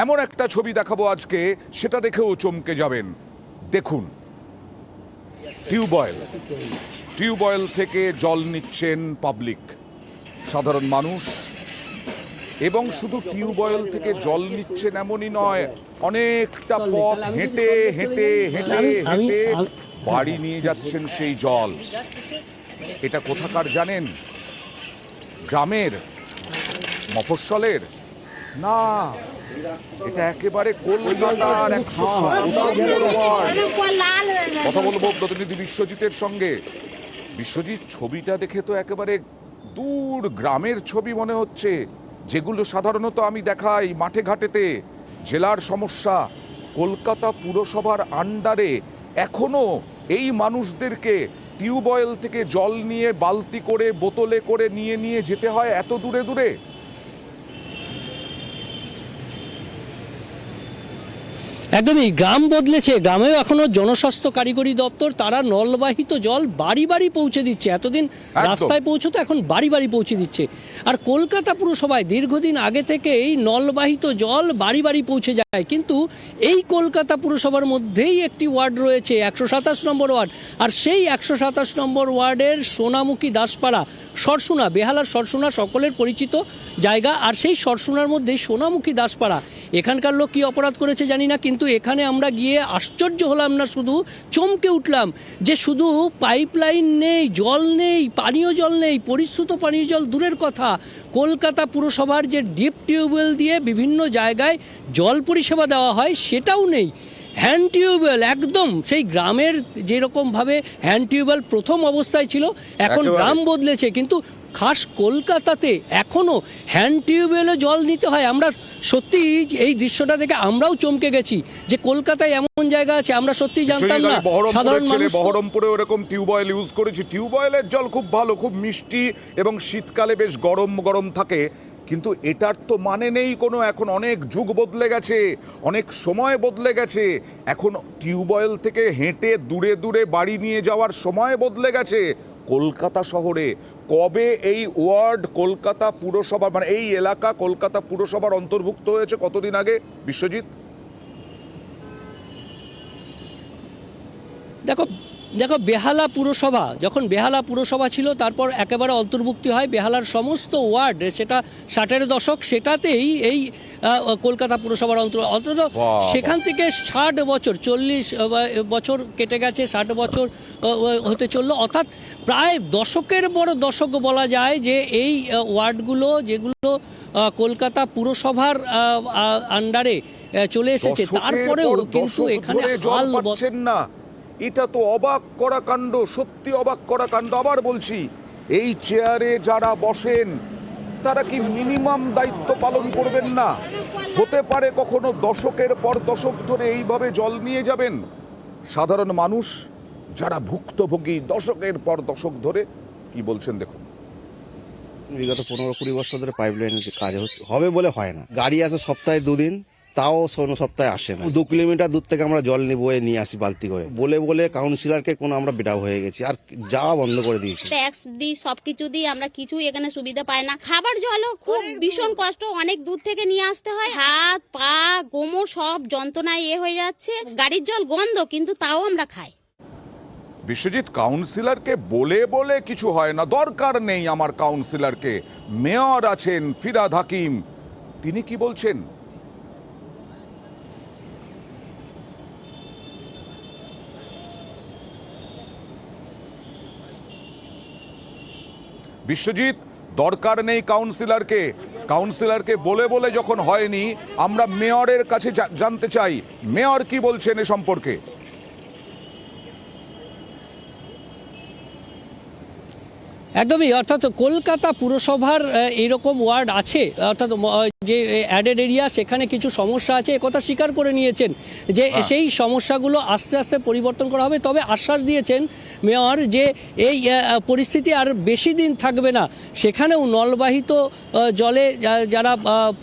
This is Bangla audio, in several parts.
এমন একটা ছবি দেখাবো আজকে, সেটা দেখেও চমকে যাবেন। দেখুন, টিউবওয়েল থেকে জল নিচ্ছেন পাবলিক, সাধারণ মানুষ। এবং শুধু টিউবওয়েল থেকে জল নিচ্ছেন এমনই নয়, অনেকটা পথ হেঁটে হেঁটে হেঁটে হেঁটে বাড়ি নিয়ে যাচ্ছেন সেই জল। এটা কোথাকার জানেন? গ্রামের, মফস্বলের না, এটা একেবারে কলকাতার 117 নম্বর ওয়ার্ড। কথা বলবো প্রতিনিধি বিশ্বজিতের সঙ্গে। বিশ্বজিৎ, ছবিটা দেখে তো একেবারে দূর গ্রামের ছবি মনে হচ্ছে, যেগুলো সাধারণত আমি দেখাই মাঠে ঘাটেতে। জেলার সমস্যা, কলকাতা পুরসভার আন্ডারে এখনো এই মানুষদেরকে টিউবওয়েল থেকে জল নিয়ে বালতি করে বোতলে করে নিয়ে নিয়ে যেতে হয় এত দূরে দূরে। একদমই, গ্রাম বদলেছে। গ্রামেও এখনো জনস্বাস্থ্য কারিগরি দপ্তর তারা নলবাহিত জল বাড়ি বাড়ি পৌঁছে দিচ্ছে। এতদিন রাস্তায় পৌঁছতো, এখন বাড়ি বাড়ি পৌঁছে দিচ্ছে। আর কলকাতা পুরসভায় দীর্ঘদিন আগে থেকেই নলবাহিত জল বাড়ি বাড়ি পৌঁছে যায়। কিন্তু এই কলকাতা পুরসভার মধ্যেই একটি ওয়ার্ড রয়েছে, 127 নম্বর ওয়ার্ড। আর সেই 127 নম্বর ওয়ার্ডের সোনামুখী দাসপাড়া, সরসুনা, বেহালার সরসুনা সকলের পরিচিত জায়গা। আর সেই সরসুনার মধ্যেই সোনামুখী দাসপাড়া। এখানকার লোক কী অপরাধ করেছে জানি না, কিন্তু এখানে আমরা গিয়ে আশ্চর্য হলাম না, শুধু চমকে উঠলাম যে শুধু পাইপলাইন নেই, জল নেই, পানীয় জল নেই, পরিশ্রুত পানীয় জল দূরের কথা, কলকাতা পুরসভার যে ডিপ টিউবওয়েল দিয়ে বিভিন্ন জায়গায় জল পরিষেবা দেওয়া হয় সেটাও নেই। হ্যান্ড টিউবওয়েল, একদম সেই গ্রামের যেরকমভাবে হ্যান্ড টিউবওয়েল প্রথম অবস্থায় ছিল, এখন গ্রাম বদলেছে, কিন্তু খাস কলকাতাতে এখনও হ্যান্ড টিউবওয়েলে জল নিতে হয়। আমরা সত্যি এই দৃশ্যটা দেখে আমরাও চমকে গেছি যে কলকাতায় এমন জায়গা আছে, আমরা সত্যি জানতাম না। সাধারণ মানুষ, বহরমপুরে ওরকম টিউবওয়েল ইউজ করেছি, টিউবওয়েলের জল খুব ভালো, খুব মিষ্টি এবং শীতকালে বেশ গরম গরম থাকে। কিন্তু এটার তো মানে নেই কোনো। এখন অনেক যুগ বদলে গেছে, অনেক সময় বদলে গেছে। এখন টিউবওয়েল থেকে হেঁটে দূরে দূরে বাড়ি নিয়ে যাওয়ার সময় বদলে গেছে। কলকাতা শহরে কবে এই ওয়ার্ড কলকাতা পুরসভা, মানে এই এলাকা কলকাতা পুরসভার অন্তর্ভুক্ত হয়েছে? কতদিন আগে বিশ্বজিৎ? দেখো বেহালা পুরসভা, যখন বেহালা পুরসভা ছিল তারপর একেবারে অন্তর্ভুক্তি হয় বেহালার সমস্ত ওয়ার্ড, সেটা 60-এর দশক, সেটাতেই এই কলকাতা পুরসভার অন্তত সেখান থেকে 60 বছর, 40 বছর কেটে গেছে, 60 বছর হতে চললো। অর্থাৎ প্রায় দশকের বড় দশক বলা যায় যে এই ওয়ার্ডগুলো যেগুলো কলকাতা পুরসভার আন্ডারে চলে এসেছে, তারপরেও কিন্তু এখানে হাল বদলাচ্ছে না। এটা তো অবাক করা কাণ্ড, সত্যি অবাক করা কাণ্ড। আবার বলছি, এই চেয়ারে যারা বসেন তারা কি মিনিমাম দায়িত্ব পালন করবেন না? হতে পারে কখনো দশকের পর দশক ধরে এইভাবে জল নিয়ে যাবেন? সাধারণ মানুষ যারা ভুক্তভোগী দশকের পর দশক ধরে কি বলছেন দেখুন। বিগত 15-20 বছর ধরে পাইপলাইনের যে কাজ হবে বলে হয় না। গাড়ি আসে সপ্তাহে 2 দিন, তাও সপ্তাহে আসে না। 2 কিলোমিটার দূর থেকে আমরা জল নিয়ে আসি বালতি করে। বলে বলে কাউন্সিলরকে কোনো আমরা বেটাও হয়ে গেছি, আর যাওয়া বন্ধ করে দিয়েছি। ট্যাক্স দিই, সবকিছু দিই, আমরা কিছুই এখানে সুবিধা পাই না। খাবার জলও খুব ভীষণ কষ্ট, অনেক দূর থেকে নিয়ে আসতে হয়। হাত পা কোমর সব যন্ত্রণায় হয়ে যাচ্ছে। গাড়ির জল গন্ধ, কিন্তু তাও আমরা খাই। বিশ্বজিৎ, কাউন্সিলরকে বলে বলে কিছু হয় না, দরকার নেই আমার কাউন্সিলরকে। মেয়র আছেন ফিরহাদ হাকিম, তিনি কি বলছেন? বিশ্বজিৎ, দরকার নেই কাউন্সিলরকে বলে বলে যখন হয়নি, আমরা মেয়রের কাছে জানতে চাই মেয়র কি বলছেন এ সম্পর্কে। একদমই, অর্থাৎ কলকাতা পুরসভার এরকম ওয়ার্ড আছে, অর্থাৎ যে অ্যাডেড এরিয়া, সেখানে কিছু সমস্যা আছে, একথা স্বীকার করে নিয়েছেন যে সেই সমস্যাগুলো আস্তে আস্তে পরিবর্তন করা হবে। তবে আশ্বাস দিয়েছেন মেয়র যে এই পরিস্থিতি আর বেশি দিন থাকবে না। সেখানেও নলবাহিত জলে যারা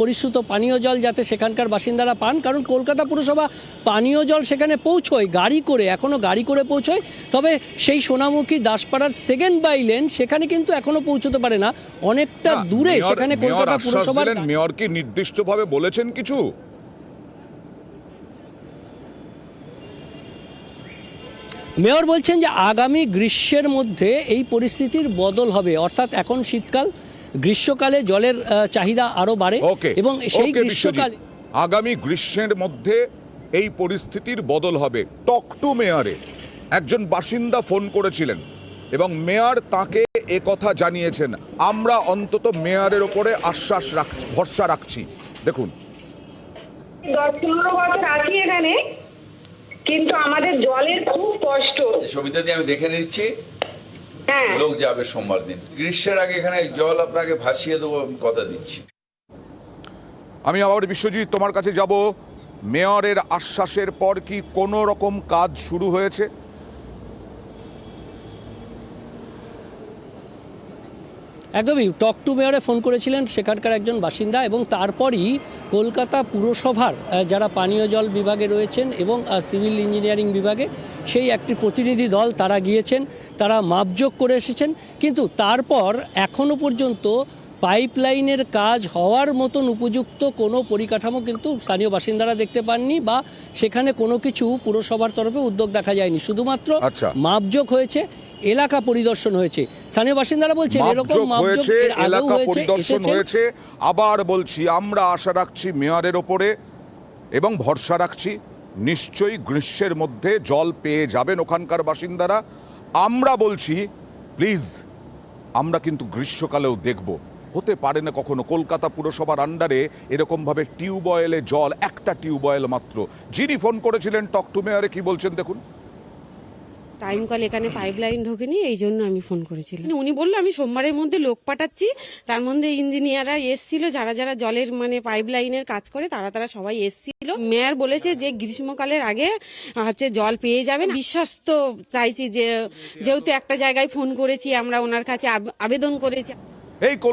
পরিশ্রুত পানীয় জল যাতে সেখানকার বাসিন্দারা পান, কারণ কলকাতা পুরসভা পানীয় জল সেখানে পৌঁছয় গাড়ি করে, এখনও গাড়ি করে পৌঁছয়। তবে সেই সোনামুখী দাসপাড়ার সেকেন্ড বাই লেন সেখানে কিন্তু এখনো পৌঁছতে পারে না, অনেকটা দূরে। সেখানে কলকাতা পুরসভার মেয়র কি নির্দিষ্টভাবে বলেছেন কিছু? মেয়র বলছেন যে আগামী গ্রীষ্মের মধ্যে এই পরিস্থিতির বদল হবে, অর্থাৎ এখন শীতকাল, গ্রীষ্মকালে জলের চাহিদা আরো বাড়ে ওকে এবং সেই ওকে, গ্রীষ্মকালে বিশ্বজিৎ, আগামী গ্রীষ্মের মধ্যে এই পরিস্থিতির বদল হবে। টক টু মেয়রে একজন বাসিন্দা ফোন করেছিলেন এবং মেয়র তাকে কথা জানিয়েছেন, আমরা অন্তত মেয়রের ওপরে ভরসা রাখছি। দেখুন, 10-15 বছর আছি এখানে, কিন্তু আমাদের জলের খুব কষ্ট। সুবিধা দিয়ে আমি দেখে নিচ্ছি, হ্যাঁ, লোক যাবে সোমবার দিন। গ্রীষ্মের আগে এখানে জল আপনাকে ভাসিয়ে দেবো, আমি কথা দিচ্ছি। আমি আবার বিশ্বজিৎ তোমার কাছে যাব। মেয়রের আশ্বাসের পর কি কোনো রকম কাজ শুরু হয়েছে? একদমই টক টু মেয়রে ফোন করেছিলেন সেখানকার একজন বাসিন্দা এবং তারপরই কলকাতা পুরসভার যারা পানীয় জল বিভাগে রয়েছেন এবং সিভিল ইঞ্জিনিয়ারিং বিভাগে সেই একটি প্রতিনিধি দল তারা গিয়েছেন, তারা মাপজোক করে এসেছেন, কিন্তু তারপর এখনো পর্যন্ত পাইপলাইনের কাজ হওয়ার মতন উপযুক্ত কোনো পরিকাঠামো কিন্তু স্থানীয় বাসিন্দারা দেখতে পাননি বা সেখানে কোনো কিছু পুরসভার তরফে উদ্যোগ দেখা যায়নি। শুধুমাত্র মাপজোক হয়েছে, এলাকা পরিদর্শন হয়েছে। স্থানীয় বাসিন্দারা বলছেন এরকম মাপজোক এর আগেও এলাকা হয়েছে, পরিদর্শন এসেছেন। হয়েছে। আবার বলছি, আমরা আশা রাখছি মেয়রের ওপরে এবং ভরসা রাখছি নিশ্চয়ই গ্রীষ্মের মধ্যে জল পেয়ে যাবেন ওখানকার বাসিন্দারা। আমরা বলছি প্লিজ, আমরা কিন্তু গ্রীষ্মকালেও দেখব। হতে পারে না কখনো কলকাতা পুরসভার আন্ডারে এরকমভাবে টিউবওয়েলে জল, একটা টিউবওয়েল মাত্র। যিনি ফোন করেছিলেন টক টু মেয়রে কি বলছেন দেখুন। টাইম কল এখানে পাইপলাইন ঢোকেনি, এই জন্য আমি ফোন করেছিলাম। উনি বললো আমি সোমবারের মধ্যে লোক পাঠাচ্ছি, তার মধ্যে ইঞ্জিনিয়াররা এসছিল, যারা যারা জলের মানে পাইপলাইনের কাজ করে তারা সবাই এসছিল। মেয়র বলেছে যে গ্রীষ্মকালের আগে হচ্ছে জল পেয়ে যাবেন। বিশ্বাস তো চাইছি যে যেহেতু একটা জায়গায় ফোন করেছি আমরা, ওনার কাছে আবেদন করেছি। এই